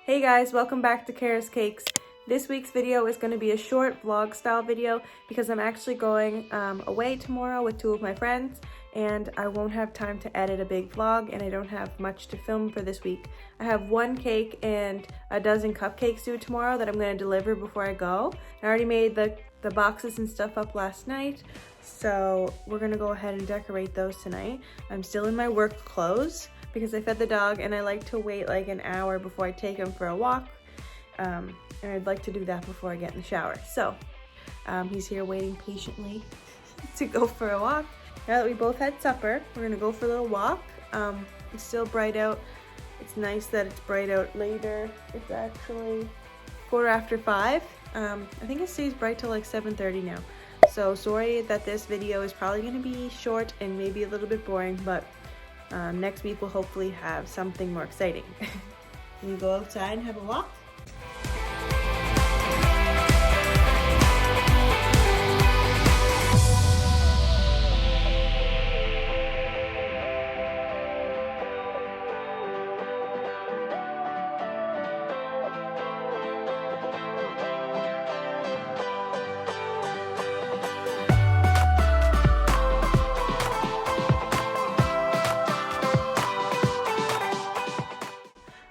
Hey guys, welcome back to Cara's Cakes. This week's video is going to be a short vlog style video because I'm actually going away tomorrow with two of my friends and I won't have time to edit a big vlog and I don't have much to film for this week. I have one cake and a dozen cupcakes due tomorrow that I'm going to deliver before I go. I already made the boxes and stuff up last night, so we're going to go ahead and decorate those tonight. I'm still in my work clothes because I fed the dog and I like to wait like an hour before I take him for a walk. And I'd like to do that before I get in the shower. So he's here waiting patiently to go for a walk. Now that we both had supper, we're gonna go for a little walk. It's still bright out. It's nice that it's bright out later. It's actually 5:15. I think it stays bright till like 7:30 now. So sorry that this video is probably gonna be short and maybe a little bit boring, but next week we'll hopefully have something more exciting. Can you go outside and have a walk?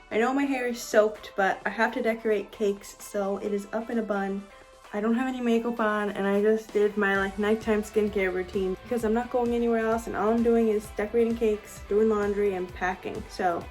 I know my hair is soaked, but I have to decorate cakes, so it is up in a bun. I don't have any makeup on, and I just did my like nighttime skincare routine because I'm not going anywhere else, and all I'm doing is decorating cakes, doing laundry, and packing. So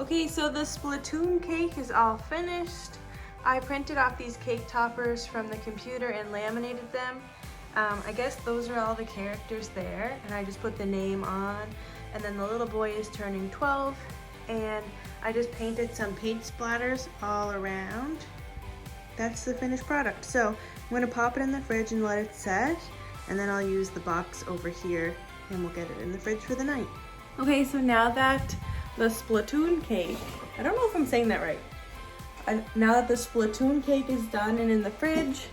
okay, so the Splatoon cake is all finished. I printed off these cake toppers from the computer and laminated them. I guess those are all the characters there, and I just put the name on. And then the little boy is turning 12, and I just painted some paint splatters all around. That's the finished product. So I'm gonna pop it in the fridge and let it set, and then I'll use the box over here and we'll get it in the fridge for the night. Okay, so now that the Splatoon cake, I don't know if I'm saying that right. Now that the Splatoon cake is done and in the fridge,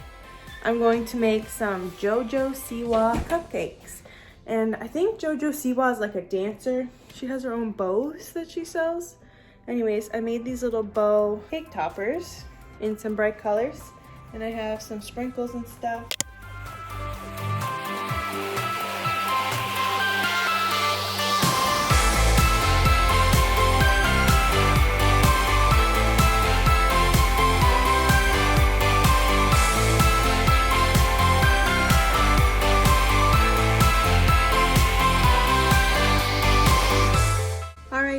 I'm going to make some Jojo Siwa Cupcakes. And I think Jojo Siwa is like a dancer. She has her own bows that she sells. Anyways, I made these little bow cake toppers in some bright colors. And I have some sprinkles and stuff.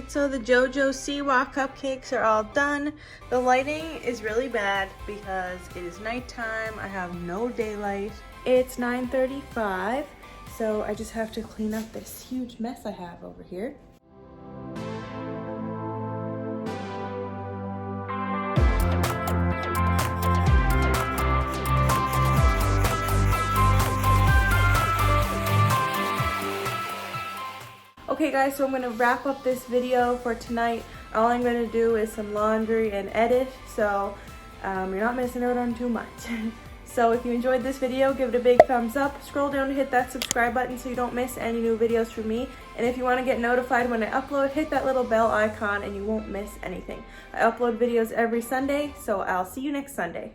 So the Jojo Siwa cupcakes are all done. The lighting is really bad because it is nighttime. I have no daylight. It's 9:35, so I just have to clean up this huge mess I have over here. Okay guys, so I'm gonna wrap up this video for tonight. All I'm gonna do is some laundry and edit, so you're not missing out on too much. So if you enjoyed this video, give it a big thumbs up. Scroll down to hit that subscribe button so you don't miss any new videos from me. And if you want to get notified when I upload, hit that little bell icon and you won't miss anything. I upload videos every Sunday, so I'll see you next Sunday.